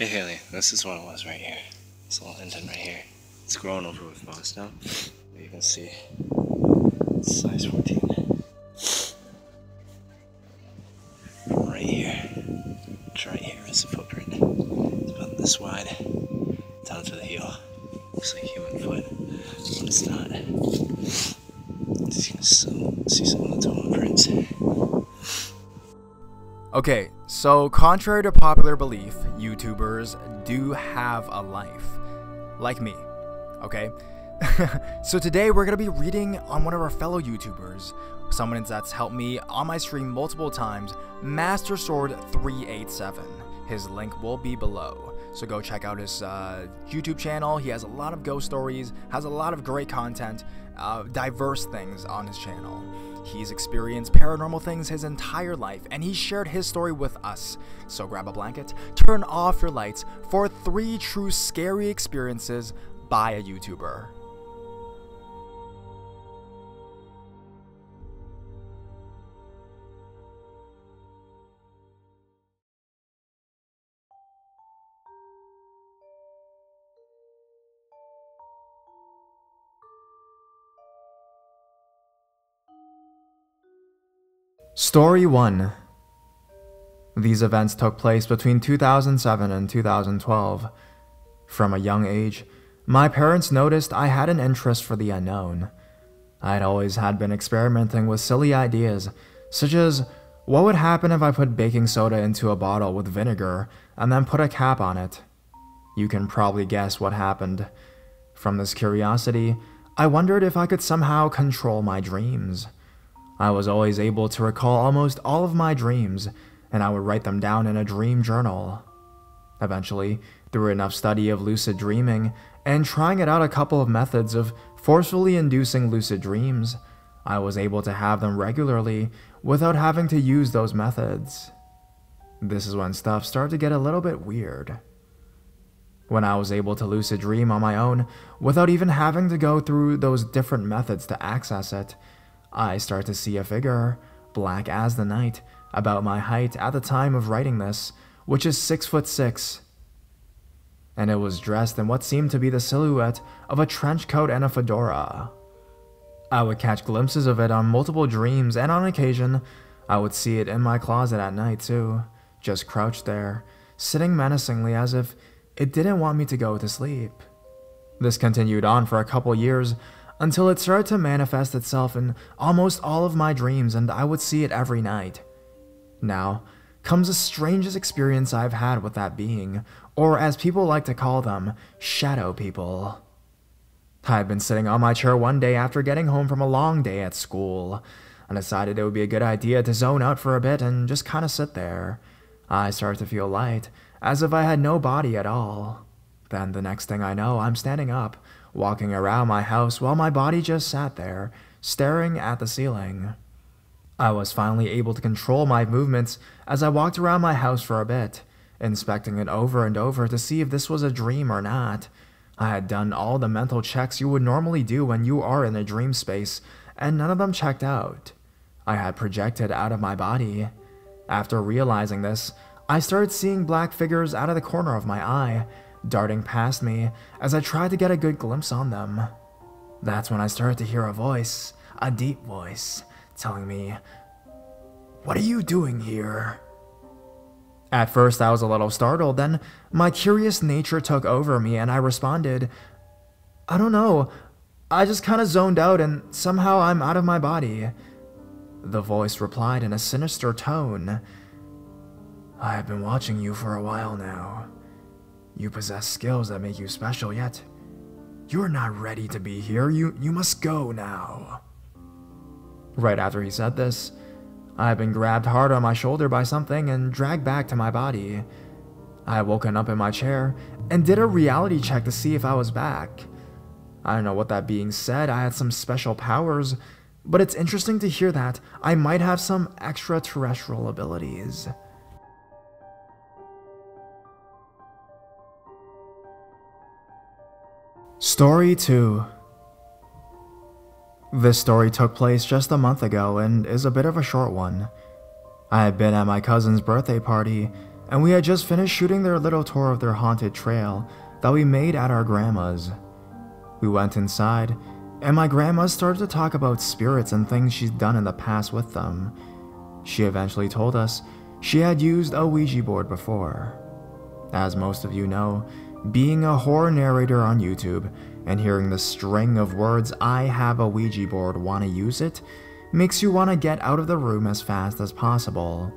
Hey Haley, this is what it was right here. This little indent right here. It's grown over with moss now. You can see it's size 14. From right here to right here is the footprint. It's about this wide, down to the heel. Looks like a human foot, but it's not. You can still see some of the toe prints. Okay, so contrary to popular belief, YouTubers do have a life. Like me, okay? So today we're going to be reading on one of our fellow YouTubers, someone that's helped me on my stream multiple times, Master Sword 387. His link will be below. So go check out his YouTube channel. He has a lot of ghost stories, has a lot of great content, diverse things on his channel. He's experienced paranormal things his entire life, and he shared his story with us. So grab a blanket, turn off your lights for 3 true scary experiences by a YouTuber. Story 1. These events took place between 2007 and 2012. From a young age, my parents noticed I had an interest for the unknown. I had always been experimenting with silly ideas, such as what would happen if I put baking soda into a bottle with vinegar and then put a cap on it. You can probably guess what happened. From this curiosity, I wondered if I could somehow control my dreams. I was always able to recall almost all of my dreams, and I would write them down in a dream journal. Eventually, through enough study of lucid dreaming and trying it out a couple of methods of forcefully inducing lucid dreams, I was able to have them regularly without having to use those methods. This is when stuff started to get a little bit weird. When I was able to lucid dream on my own without even having to go through those different methods to access it, I start to see a figure, black as the night, about my height at the time of writing this, which is 6'6". And it was dressed in what seemed to be the silhouette of a trench coat and a fedora. I would catch glimpses of it on multiple dreams, and on occasion, I would see it in my closet at night too, just crouched there, sitting menacingly as if it didn't want me to go to sleep. This continued on for a couple years, until it started to manifest itself in almost all of my dreams, and I would see it every night. Now comes the strangest experience I've had with that being, or as people like to call them, shadow people. I had been sitting on my chair one day after getting home from a long day at school, and decided it would be a good idea to zone out for a bit and just kind of sit there. I started to feel light, as if I had no body at all. Then the next thing I know, I'm standing up, walking around my house while my body just sat there, staring at the ceiling. I was finally able to control my movements as I walked around my house for a bit, inspecting it over and over to see if this was a dream or not. I had done all the mental checks you would normally do when you are in a dream space, and none of them checked out. I had projected out of my body. After realizing this, I started seeing black figures out of the corner of my eye, darting past me as I tried to get a good glimpse on them. That's when I started to hear a voice, a deep voice, telling me, "What are you doing here?" At first I was a little startled, then my curious nature took over me and I responded, "I don't know, I just kinda zoned out and somehow I'm out of my body." The voice replied in a sinister tone, "I have been watching you for a while now. You possess skills that make you special, yet you're not ready to be here. You must go now." Right after he said this, I had been grabbed hard on my shoulder by something and dragged back to my body. I had woken up in my chair and did a reality check to see if I was back. I don't know what that being said, I had some special powers, but it's interesting to hear that I might have some extraterrestrial abilities. Story 2. This story took place just a month ago and is a bit of a short one. I had been at my cousin's birthday party, and we had just finished shooting their little tour of their haunted trail that we made at our grandma's. We went inside, and my grandma started to talk about spirits and things she'd done in the past with them. She eventually told us she had used a Ouija board before. As most of you know, being a horror narrator on YouTube and hearing the string of words "I have a Ouija board, wanna use it," makes you want to get out of the room as fast as possible.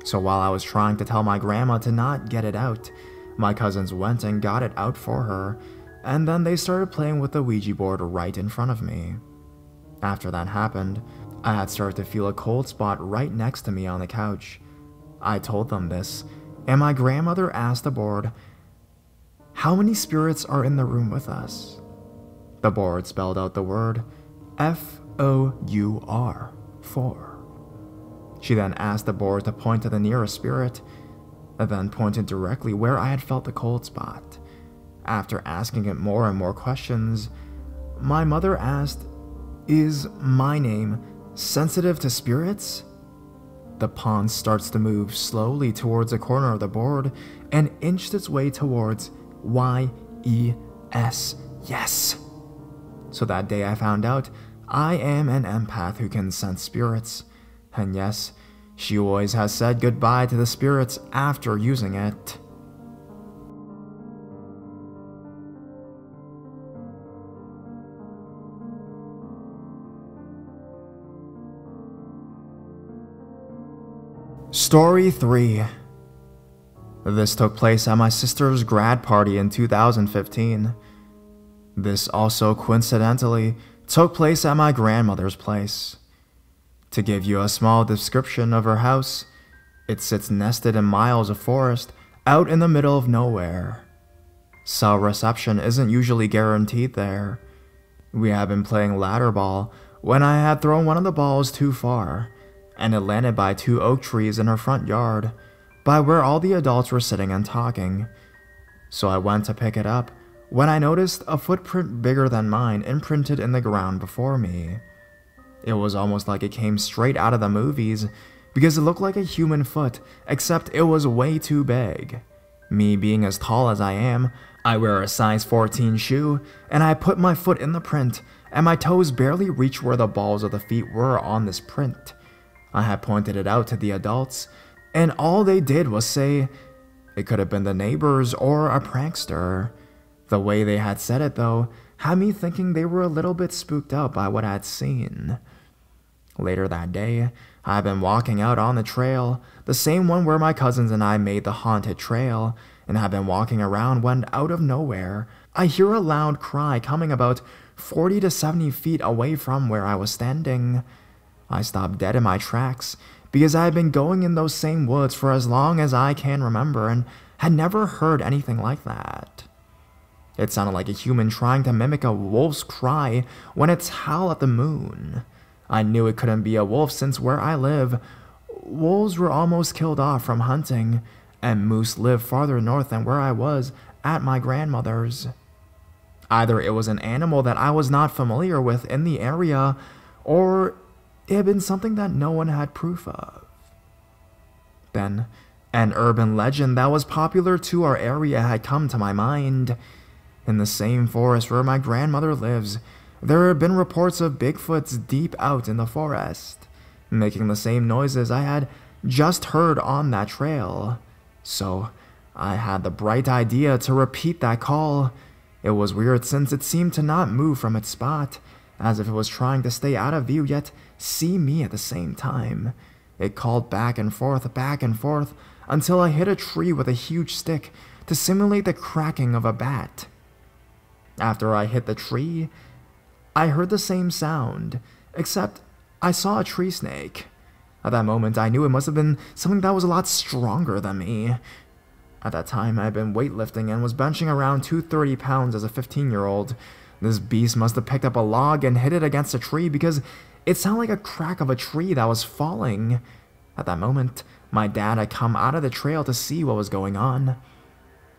So while I was trying to tell my grandma to not get it out, my cousins went and got it out for her, and then they started playing with the Ouija board right in front of me. After that happened, I had started to feel a cold spot right next to me on the couch. I told them this, and my grandmother asked the board, "How many spirits are in the room with us?" The board spelled out the word FOUR, 4. She then asked the board to point to the nearest spirit, and then pointed directly where I had felt the cold spot. After asking it more and more questions, my mother asked, "Is my name sensitive to spirits?" The pawn starts to move slowly towards the corner of the board and inched its way towards YES, yes. So that day I found out I am an empath who can sense spirits. And yes, she always has said goodbye to the spirits after using it. Story 3. This took place at my sister's grad party in 2015. This also coincidentally took place at my grandmother's place. To give you a small description of her house, it sits nested in miles of forest out in the middle of nowhere. Cell reception isn't usually guaranteed there. We had been playing ladder ball when I had thrown one of the balls too far, and it landed by 2 oak trees in her front yard, by where all the adults were sitting and talking. So I went to pick it up when I noticed a footprint bigger than mine imprinted in the ground before me. It was almost like it came straight out of the movies, because it looked like a human foot, except it was way too big. Me being as tall as I am, I wear a size 14 shoe, and I put my foot in the print, and my toes barely reached where the balls of the feet were on this print. I had pointed it out to the adults, and all they did was say it could have been the neighbors or a prankster. The way they had said it, though, had me thinking they were a little bit spooked out by what I'd seen. Later that day, I'd been walking out on the trail, the same one where my cousins and I made the haunted trail, and had been walking around when, out of nowhere, I hear a loud cry coming about 40 to 70 feet away from where I was standing. I stopped dead in my tracks, because I had been going in those same woods for as long as I can remember and had never heard anything like that. It sounded like a human trying to mimic a wolf's cry when it's howl at the moon. I knew it couldn't be a wolf since where I live, wolves were almost killed off from hunting, and moose live farther north than where I was at my grandmother's. Either it was an animal that I was not familiar with in the area, or it had been something that no one had proof of. Then, an urban legend that was popular to our area had come to my mind. In the same forest where my grandmother lives, there had been reports of Bigfoots deep out in the forest, making the same noises I had just heard on that trail. So, I had the bright idea to repeat that call. It was weird since it seemed to not move from its spot, as if it was trying to stay out of view yet see me at the same time. It called back and forth, until I hit a tree with a huge stick to simulate the cracking of a bat. After I hit the tree, I heard the same sound, except I saw a tree snake. At that moment, I knew it must have been something that was a lot stronger than me. At that time, I had been weightlifting and was benching around 230 pounds as a 15-year-old. This beast must have picked up a log and hit it against a tree because it sounded like a crack of a tree that was falling. At that moment, my dad had come out of the trail to see what was going on.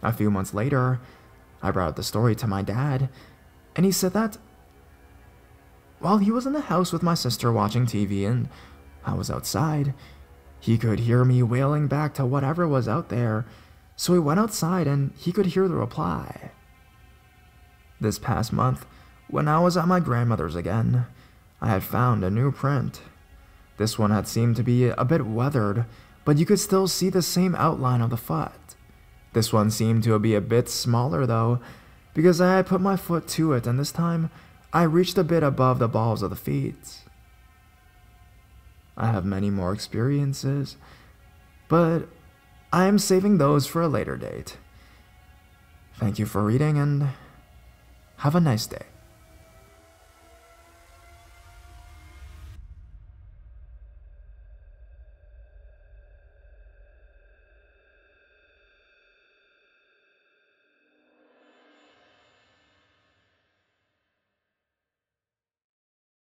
A few months later, I brought up the story to my dad, and he said that while he was in the house with my sister watching TV and I was outside, He could hear me wailing back to whatever was out there, so he went outside and he could hear the reply. This past month, when I was at my grandmother's again, I had found a new print. This one had seemed to be a bit weathered, but you could still see the same outline of the foot. This one seemed to be a bit smaller though, because I had put my foot to it and this time I reached a bit above the balls of the feet. I have many more experiences, but I am saving those for a later date. Thank you for reading and have a nice day.